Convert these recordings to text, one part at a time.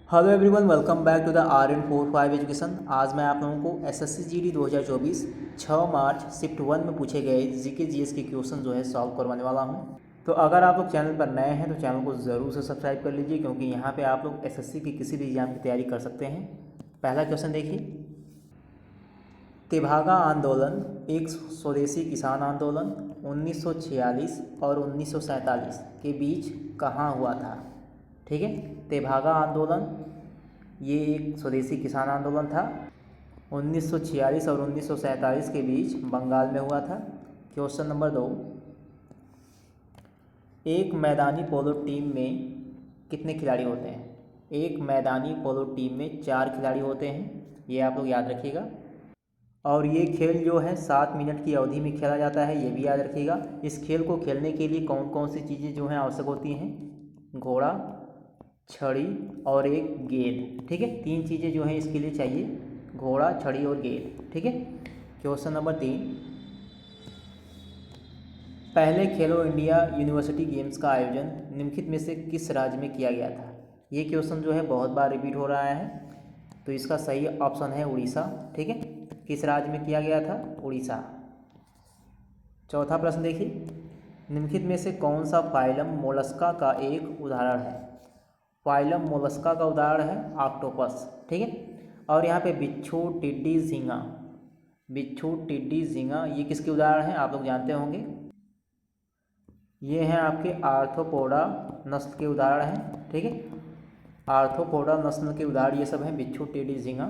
Hello everyone, welcome back to the RN45 education. आज मैं आप लोगों को SSC GD 2024 6 मार्च शिफ्ट 1 में पूछे गए जीके जीएस के क्वेश्चन जो है सॉल्व करवाने वाला हूं। तो अगर आप लोग चैनल पर नए हैं तो चैनल को ज़रूर से सब्सक्राइब कर लीजिए, क्योंकि यहाँ पे आप लोग SSC की किसी भी एग्जाम की तैयारी कर सकते हैं। पहला क्वेश्चन देखिए, तेभागा आंदोलन एक स्वदेशी किसान आंदोलन 1946 और 1947 के बीच कहाँ हुआ था। ठीक है, तेभागा आंदोलन ये एक स्वदेशी किसान आंदोलन था, 1946 और 1947 के बीच बंगाल में हुआ था। क्वेश्चन नंबर 2, एक मैदानी पोलो टीम में कितने खिलाड़ी होते हैं। एक मैदानी पोलो टीम में 4 खिलाड़ी होते हैं, ये आप लोग याद रखिएगा। और ये खेल जो है 7 मिनट की अवधि में खेला जाता है, ये भी याद रखिएगा। इस खेल को खेलने के लिए कौन कौन सी चीज़ें जो हैं आवश्यक होती हैं, घोड़ा, छड़ी और एक गेंद। ठीक है, 3 चीज़ें जो हैं इसके लिए चाहिए, घोड़ा, छड़ी और गेंद। ठीक है। क्वेश्चन नंबर 3, पहले खेलो इंडिया यूनिवर्सिटी गेम्स का आयोजन निम्नलिखित में से किस राज्य में किया गया था। ये क्वेश्चन जो है बहुत बार रिपीट हो रहा है, तो इसका सही ऑप्शन है उड़ीसा। ठीक है, किस राज्य में किया गया था, उड़ीसा। चौथा प्रश्न देखिए, निम्नलिखित में से कौन सा फाइलम मोलस्का का एक उदाहरण है। फाइलम मोलस्का का उदाहरण है ऑक्टोपस। ठीक है, और यहाँ पे बिच्छू, टिड्डी, झींगा, बिच्छू, टिड्डी, झींगा ये किसके उदाहरण हैं, आप लोग जानते होंगे। ये हैं आपके आर्थ्रोपोडा नस्ल के उदाहरण हैं। ठीक है, आर्थ्रोपोडा नस्ल के उदाहरण ये सब हैं, बिच्छू, टिड्डी, झींगा।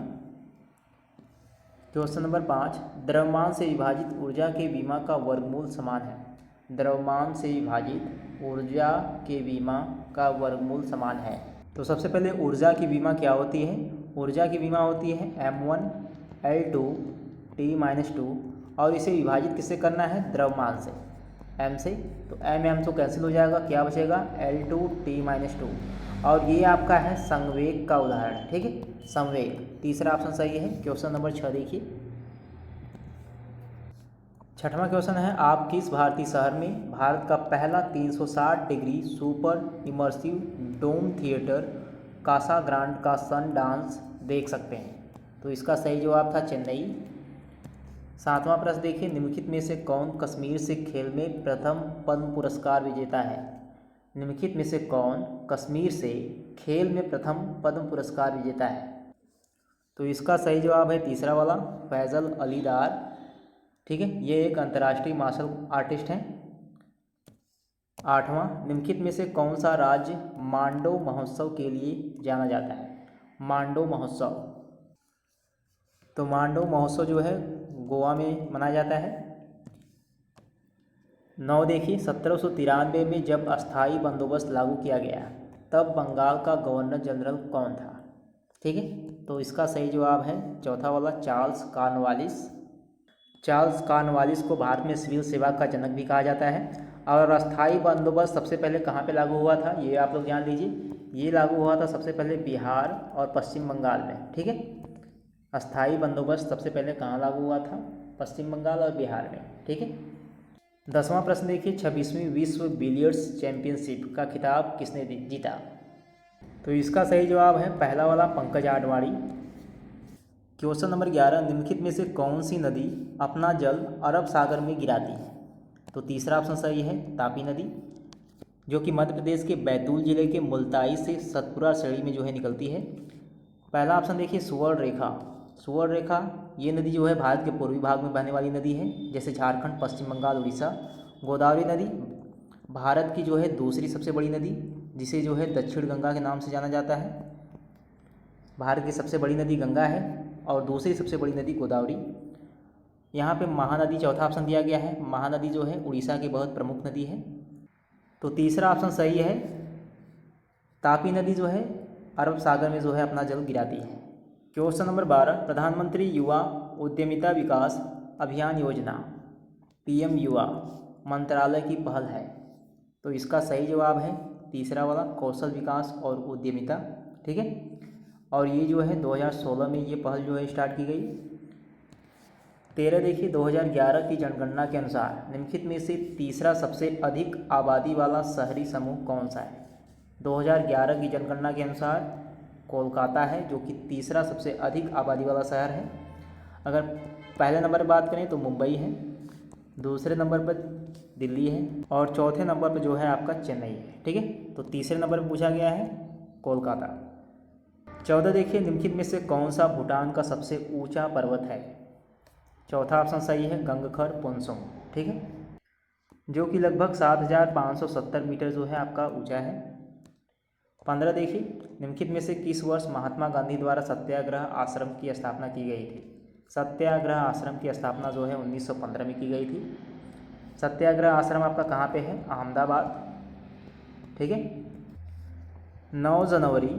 क्वेश्चन नंबर 5, द्रव्यमान से विभाजित ऊर्जा के विमा का वर्गमूल समान है। द्रव्यमान से विभाजित ऊर्जा के विमा का वर्गमूल समान है। तो सबसे पहले ऊर्जा की विमा क्या होती है। ऊर्जा की विमा होती है m1L2 T-2, और इसे विभाजित किससे करना है, द्रव्यमान से, m से। तो m तो कैंसिल हो जाएगा, क्या बचेगा, L2 T-2, और ये आपका है संवेग का उदाहरण। ठीक है, संवेग, तीसरा ऑप्शन सही है। क्वेश्चन नंबर 6 देखिए, छठवां क्वेश्चन है, आप किस भारतीय शहर में भारत का पहला 360 डिग्री सुपर इमर्सिव डोम थिएटर कासा ग्रांड का सन डांस देख सकते हैं। तो इसका सही जवाब था चेन्नई। 7वां प्रश्न देखिए, निम्नलिखित में से कौन कश्मीर से खेल में प्रथम पद्म पुरस्कार विजेता है। निम्नलिखित में से कौन कश्मीर से खेल में प्रथम पद्म पुरस्कार विजेता है। तो इसका सही जवाब है तीसरा वाला, फैज़ल अली डार। ठीक है, ये एक अंतर्राष्ट्रीय मार्शल आर्टिस्ट हैं। 8वां, निम्नलिखित में से कौन सा राज्य मांडो महोत्सव के लिए जाना जाता है। मांडो महोत्सव, तो मांडो महोत्सव जो है गोवा में मनाया जाता है। 9 देखिए, 1793 में जब अस्थाई बंदोबस्त लागू किया गया तब बंगाल का गवर्नर जनरल कौन था। ठीक है, तो इसका सही जवाब है चौथा वाला, चार्ल्स कॉर्नवालिस। चार्ल्स कॉर्नवालिस को भारत में सिविल सेवा का जनक भी कहा जाता है। और अस्थाई बंदोबस्त सबसे पहले कहाँ पे लागू हुआ था, ये आप लोग जान लीजिए। ये लागू हुआ था सबसे पहले बिहार और पश्चिम बंगाल में। ठीक है, अस्थाई बंदोबस्त सबसे पहले कहाँ लागू हुआ था, पश्चिम बंगाल और बिहार में। ठीक है। 10वां प्रश्न देखिए, 26वीं विश्व बिलियर्ड्स चैंपियनशिप का खिताब किसने जीता। तो इसका सही जवाब है पहला वाला, पंकज आडवाणी। क्वेश्चन नंबर 11, निम्नलिखित में से कौन सी नदी अपना जल अरब सागर में गिराती है। तो तीसरा ऑप्शन सही है, तापी नदी, जो कि मध्य प्रदेश के बैतूल जिले के मुल्ताई से सतपुरा श्रेणी में जो है निकलती है। पहला ऑप्शन देखिए, सुवर्ण रेखा। सुवर्ण रेखा ये नदी जो है भारत के पूर्वी भाग में बहने वाली नदी है, जैसे झारखंड, पश्चिम बंगाल, उड़ीसा। गोदावरी नदी भारत की जो है दूसरी सबसे बड़ी नदी, जिसे जो है दक्षिण गंगा के नाम से जाना जाता है। भारत की सबसे बड़ी नदी गंगा है और दूसरी सबसे बड़ी नदी गोदावरी। यहाँ पे महानदी चौथा ऑप्शन दिया गया है। महानदी जो है उड़ीसा की बहुत प्रमुख नदी है। तो तीसरा ऑप्शन सही है, तापी नदी जो है अरब सागर में जो है अपना जल गिराती है। क्वेश्चन नंबर 12, प्रधानमंत्री युवा उद्यमिता विकास अभियान योजना PM युवा मंत्रालय की पहल है। तो इसका सही जवाब है तीसरा वाला, कौशल विकास और उद्यमिता। ठीक है, और ये जो है 2016 में ये पहल जो है स्टार्ट की गई। 13 देखिए, 2011 की जनगणना के अनुसार निम्नलिखित में से तीसरा सबसे अधिक आबादी वाला शहरी समूह कौन सा है। 2011 की जनगणना के अनुसार कोलकाता है, जो कि तीसरा सबसे अधिक आबादी वाला शहर है। अगर पहले नंबर पर बात करें तो मुंबई है, दूसरे नंबर पर दिल्ली है और चौथे नंबर पर जो है आपका चेन्नई है। ठीक है, तो तीसरे नंबर पर पूछा गया है कोलकाता। 14 देखिए, निम्नलिखित में से कौन सा भूटान का सबसे ऊंचा पर्वत है? चौथा ऑप्शन सही है गंगखर पुनसुम। ठीक है, जो कि लगभग 7,570 मीटर जो है आपका ऊंचा है। 15 देखिए, निम्नलिखित में से किस वर्ष महात्मा गांधी द्वारा सत्याग्रह आश्रम की स्थापना की गई थी? सत्याग्रह आश्रम की स्थापना जो है 1915 में की गई थी। सत्याग्रह आश्रम आपका कहाँ पे है? अहमदाबाद। ठीक है, 9 जनवरी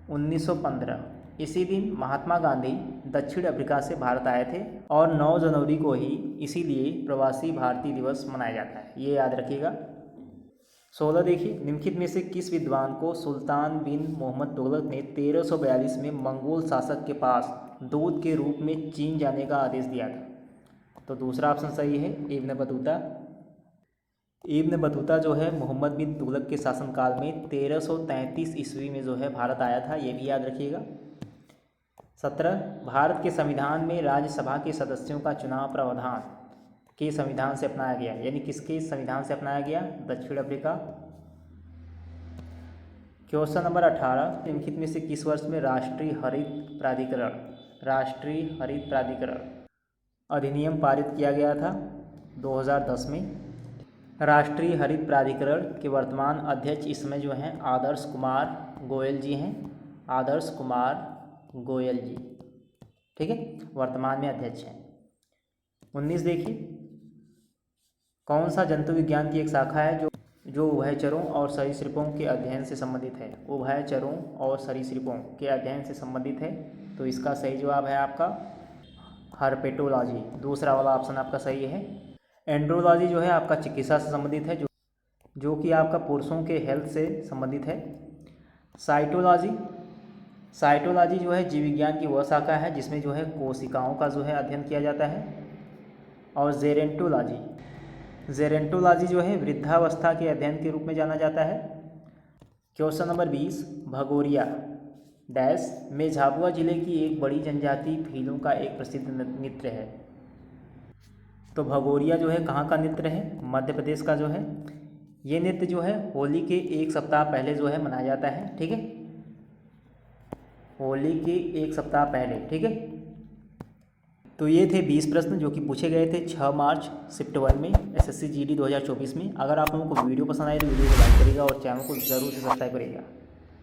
1915 इसी दिन महात्मा गांधी दक्षिण अफ्रीका से भारत आए थे और 9 जनवरी को ही इसीलिए प्रवासी भारतीय दिवस मनाया जाता है, ये याद रखिएगा। 16 देखिए, निम्नलिखित में से किस विद्वान को सुल्तान बिन मोहम्मद तुगलक ने 1342 में मंगोल शासक के पास दूत के रूप में चीन जाने का आदेश दिया था? तो दूसरा ऑप्शन सही है इब्न बतूता। इब्न बतूता जो है मोहम्मद बिन तुगलक के शासनकाल में 1333 ईस्वी में जो है भारत आया था, ये भी याद रखिएगा। 17 भारत के संविधान में राज्यसभा के सदस्यों का चुनाव प्रावधान के संविधान से अपनाया गया, यानी किसके संविधान से अपनाया गया? दक्षिण अफ्रीका। क्वेश्चन नंबर 18, निम्नलिखित में से किस वर्ष में राष्ट्रीय हरित प्राधिकरण अधिनियम पारित किया गया था? 2010 में। राष्ट्रीय हरित प्राधिकरण के वर्तमान अध्यक्ष इस समय जो हैं आदर्श कुमार गोयल जी हैं, आदर्श कुमार गोयल जी। ठीक है, वर्तमान में अध्यक्ष हैं। 19 देखिए, कौन सा जंतु विज्ञान की एक शाखा है जो उभयचरों और सरीसृपों के अध्ययन से संबंधित है? उभयचरों और सरीसृपों के अध्ययन से संबंधित है, तो इसका सही जवाब है आपका हर्पेटोलॉजी। दूसरा वाला ऑप्शन आपका सही है। एंड्रोलॉजी जो है आपका चिकित्सा से संबंधित है, जो कि आपका पुरुषों के हेल्थ से संबंधित है। साइटोलॉजी जो है जीव विज्ञान की वह शाखा है जिसमें जो है कोशिकाओं का जो है अध्ययन किया जाता है। और जेरेंटोलॉजी जो है वृद्धावस्था के अध्ययन के रूप में जाना जाता है। क्वेश्चन नंबर 20, भगोरिया डैश में झाबुआ जिले की एक बड़ी जनजाति भीलों का एक प्रसिद्ध नृत्य है। तो भगोरिया जो है कहाँ का नृत्य है? मध्य प्रदेश का जो है। ये नृत्य जो है होली के एक सप्ताह पहले जो है मनाया जाता है। ठीक है, होली के एक सप्ताह पहले। ठीक है, तो ये थे 20 प्रश्न जो कि पूछे गए थे 6 मार्च शिफ्ट 1 में SSC GD 2024 में। अगर आप लोगों को वीडियो पसंद आए तो वीडियो को लाइक करिएगा और चैनल को ज़रूर से सब्सक्राइब करिएगा।